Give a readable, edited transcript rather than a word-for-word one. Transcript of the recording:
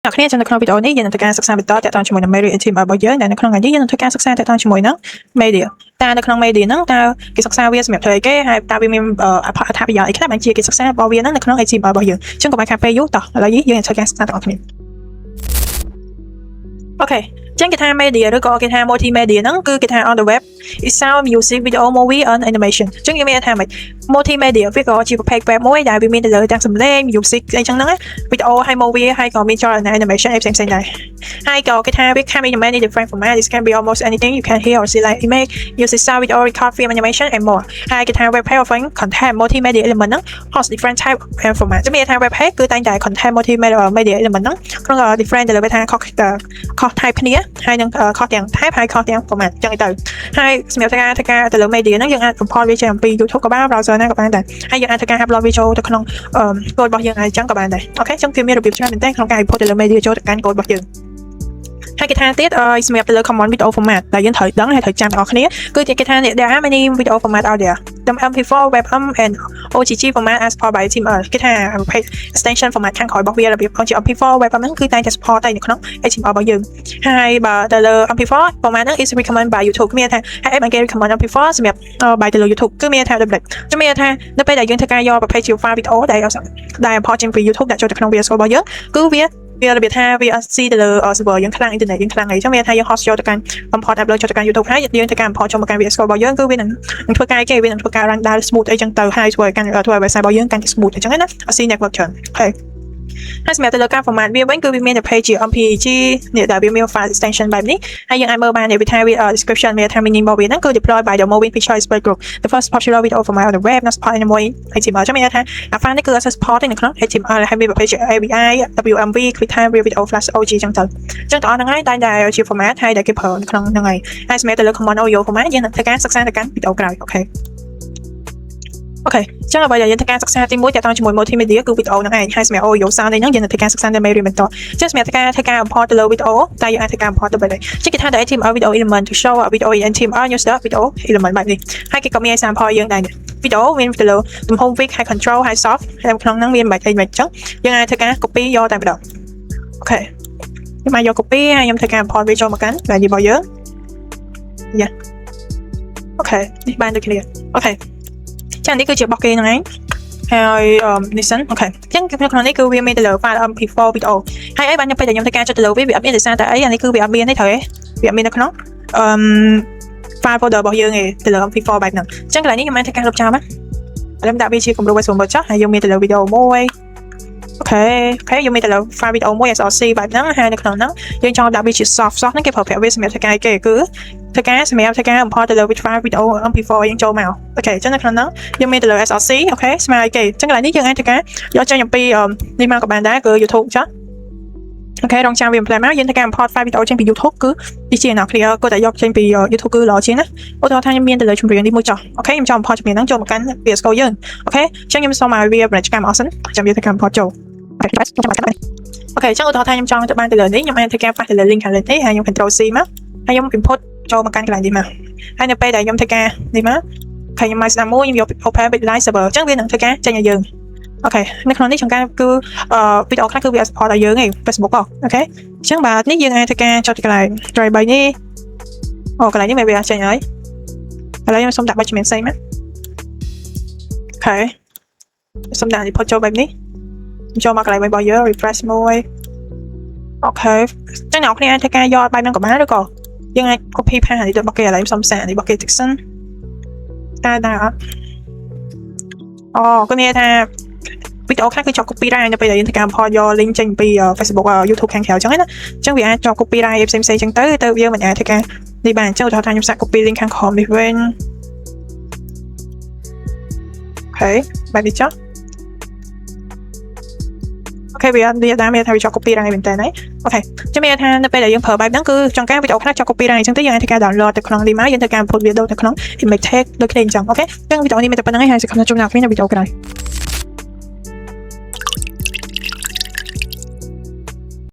អ្នកគ្នាចាំនៅក្នុងវីដេអូនេះយើងនឹងធ្វើការសិក្សាបន្តទាក់ទងជាមួយនឹង media and team របស់យើងដែលនៅក្នុងថ្ងៃនេះយើងនឹងធ្វើការសិក្សាទាក់ទងជាមួយនឹង media តើនៅក្នុង media ហ្នឹងតើគេសិក្សាវាសម្រាប់ធ្វើអីគេហើយតើវាមានអត្ថប្រយោជន៍អីខ្លះបានជាគេសិក្សារបស់វាហ្នឹងនៅក្នុង team របស់យើងអញ្ចឹងកុំឲ្យខាតពេលយូរតោះឥឡូវនេះយើងនឹងធ្វើការសិក្សាទាំងអស់គ្នាអូខេចឹងគេថា media ឬក៏គេថា multimedia ហ្នឹងគឺគេថា on the web is sound music video movie and animation ចឹងយើងមានថាម៉េច multimedia វាក៏ជាប្រភេទ web មួយដែលវាមានទៅលើទាំងសំឡេង music អីចឹងហ្នឹងវីដេអូហើយ movie ហើយក៏មានចលនា animation អីផ្សេងៗដែរហើយក៏គេថាវា can be in many different formats this can be almost anything you can hear or see like image music sound video record film animation and more ហើយគេថា web page offering content multimedia element ហ្នឹង host different type of format ចឹងមានថា web page គឺតែងតែ content multimedia element ហ្នឹងក្នុង different ទៅលើវាថា cost type គ្នាហើយនឹង cost ទាំង type ហើយ cost ទាំង format ចឹងទៅហើយសម្រាប់ធ្វើការទៅលើ media ហ្នឹងយើងអាច import វាចេញអំពី YouTube ក៏បាន browser ណាក៏បានដែរហើយយើងអាចធ្វើការ upload វាចូលទៅក្នុង code របស់យើងហើយចឹងក៏បានដែរអូខេចឹងគឺមានរបៀបច្រើនមែនទែនក្នុងការ import ទៅលើ media ចូលទៅកាន់ code របស់យើងហើយគេថាទៀតសម្រាប់ទៅលើ common video format ដែលយើងត្រូវដឹងហើយត្រូវចាំទាំងអស់គ្នាគឺគេថា there are many video format out there the MP4 WebM and OGG format as supported by HTML គេថា extension format ខាងក្រោយរបស់វារបៀបជា MP4 WebM ហ្នឹងគឺតែងតែ support តែនៅក្នុង HTML របស់យើងហើយបើទៅលើ MP4 format ហ្នឹង is recommended by YouTube មានថាហើយបានគេ recommend MP4 សម្រាប់បាយទៅលើ YouTube គឺមានថាដូចនេះជំនឿថានៅពេលដែលយើងធ្វើការយកប្រភេទជា file video ដែល import ចេញពី YouTube ដាក់ចូលទៅក្នុង VS Code របស់យើងគឺវារបៀបថា VSC ទៅលើ server យើងខ្លាំង internet យើងខ្លាំងអីចឹងមានថាយើង host ចូលទៅកាន់ import upload ចូលទៅកាន់ YouTube ហើយយើងធ្វើការ import ចូលមកកាន់ VS Code របស់យើងគឺវានឹងធ្វើការគេវានឹងធ្វើការ run ដើរ smooth អីចឹងទៅហើយធ្វើឲ្យកាន់ធ្វើឲ្យ website របស់យើងកាន់តែ smooth អញ្ចឹងណា RC network ច្រើនអូខេហើយសម្រាប់ទៅលើការ format វាវិញគឺវាមានតែ page ជា MPEG នេះដែលវាមាន file extension បែបនេះហើយយើងអាចមើលបានវាថាវា description មានថា meaning របស់វាហ្នឹងគឺ deployed by the Moving Picture Expert Group the first popular video format on the web not supported anymore HTML ចឹងមានថា file នេះគឺ support នៅក្នុង HTML ហើយមានប្រភេទជា AVI WMV QuickTime Real Video Flash OG ចឹងទៅចឹងទាំងអស់ហ្នឹងហើយតែជា format ហើយដែលគេប្រើនៅក្នុងហ្នឹងហើយហើយសម្រាប់ទៅលើ common audio format យើងនឹងធ្វើការសិក្សាទៅកាន់វីដេអូក្រោយអូខេអូខេចឹងអ្វីដែលយើងធ្វើការសិក្សាទី1ទាក់ទងជាមួយ multimedia គឺវីដេអូហ្នឹងឯងហើយសម្រាប់ audio sound នេះហ្នឹងយើងនឹងធ្វើការសិក្សានៅ media បន្តចឹងសម្រាប់ធ្វើការ import ទៅលើវីដេអូតែយើងអាចធ្វើការ import ទៅបែបនេះចឹងគេថា the HTML video element to show a video in HTML use the video element បែបនេះហើយគេក៏មាន example យើងដែរវីដេអូមានទៅលើទំហំ width ហើយ control ហើយ soft ហើយក្នុងហ្នឹងមានបែបអីបែបចឹងយើងអាចធ្វើការ copy យកតែម្ដងអូខេខ្ញុំមកយក copy ហើយខ្ញុំធ្វើការ import វាចូលមកកាន់ value របស់យើងយ៉ាអូខេនេះបានដូចគ្នាអូខេចានេះគឺជារបស់គេហ្នឹងឯងហើយនេះសិនអូខេអញ្ចឹងក្នុងនេះគឺវាមានទៅលើ file MP4 video ហើយអីបានខ្ញុំពេលដែលខ្ញុំធ្វើការចុចទៅលើវាអត់មានទេសារតែអីអានេះគឺវាអត់មានទេត្រូវទេវាអត់មាននៅក្នុងfile folder របស់យើងទេទៅលើ MP4 បែបហ្នឹងអញ្ចឹងកន្លែងនេះខ្ញុំបានធ្វើការលុបចោលមកខ្ញុំដាក់វាជាគំរូឲ្យស្រួលមើលចោះហើយយើងមានទៅលើ video មួយអូខេយើងមានទៅលើ file video មួយ SRC បែបហ្នឹងហើយនៅក្នុងហ្នឹងយើងចង់ដាក់វាជា soft ហ្នឹងគេប្រើប្រាស់វាសម្រាប់ធ្វើការគេគឺធ្វើការសម្រាប់ធ្វើការ import ទៅលើ file video MP4 យើងចូលមកអូខេអញ្ចឹងនៅក្នុងហ្នឹងយើងមានទៅលើ SRC អូខេស្មើឲ្យគេអញ្ចឹងកន្លែងនេះយើងអាចធ្វើការយកចេញអំពីនេះមកក៏បានដែរគឺ YouTube ចាអូខេរងចាំវា implement មកយើងធ្វើការ import file video ចេញពី YouTube គឺនេះជាអ្នក clear គាត់តែយកចេញពី YouTube គឺល្អជាងណាឧទាហរណ៍ថាខ្ញុំមានទៅលើចម្រៀងនេះមួយចុះអូខេខ្ញុំចង់ import ចម្រៀងហ្នឹងចូលមកកាន់ VS Code យើងអូខេអញ្ចឹងខ្ញុំសូមឲ្យវា branch កម្មអស់សិនចាំយើងធ្វើការ import ចូលអូខេអញ្ចឹងឧទាហរណ៍ថាខ្ញុំចង់ទៅបានទៅលើនេះខ្ញុំអាចធ្វើការប៉ះទៅលើ link ខាងលើនេះហើយខ្ញុំ Control C មកហើយខ្ញុំ input ចូលមកកាន់កន្លែងនេះមកហើយនៅពេលដែលខ្ញុំធ្វើការនេះមកហើយខ្ញុំមកស្ដាប់មួយខ្ញុំយក open Bitline server អញ្ចឹងវានឹងធ្វើការចេញឲ្យយើងអូខេនៅក្នុងនេះចង្ការគឺវីដេអូខ្លះគឺវា support ឲ្យយើងឯង Facebook អូខេអញ្ចឹងបាទនេះយើងអាចធ្វើការចុចកន្លែង try 3នេះអូកន្លែងនេះវាចេញហើយឥឡូវខ្ញុំសូមដាក់បទចម្រៀងផ្សេងមកអូខេសូមដាក់ input ចូលបែបនេះចូលមកកន្លែងរបស់យើង refresh មួយអូខេអញ្ចឹងអ្នកនរគ្នាអាចធ្វើការយកបែបហ្នឹងក៏បានឬក៏យើងអាច copy ផាសនេះទៅរបស់គេឥឡូវខ្ញុំសុំសារនេះរបស់គេ Dixon តែអត់អូគឺមានថាវីដេអូខ្លះគឺជាប់ copyright នៅពេលដែលយើងធ្វើការ import យក link ចេញពី Facebook YouTube ខាងក្រៅអញ្ចឹងណាអញ្ចឹងវាអាចជាប់ copyright ផ្សេងៗអញ្ចឹងទៅយើងមិនអាចធ្វើការនេះបានអញ្ចឹងឧទាហរណ៍ថាខ្ញុំសាក copy link ខាងក្រោមនេះវិញអូខេបែបនេះចុះអូខេវាតាមមានថាវាចុះ copyright មែនតើណាអូខេចាំមានថានៅពេលដែលយើងប្រើបែបហ្នឹងគឺចង្ការវីដេអូខ្លះចុះ copyright អញ្ចឹងទៅយើងអាចធ្វើការ download ទៅក្នុងនេះមកយើងធ្វើការ input វាទៅក្នុង image tag ដូចគ្នាអញ្ចឹងអូខេអញ្ចឹងវីដេអូនេះមានតែប៉ុណ្្នឹងហើយហើយសូមជម្រាបលានៅវីដេអូក្រោយ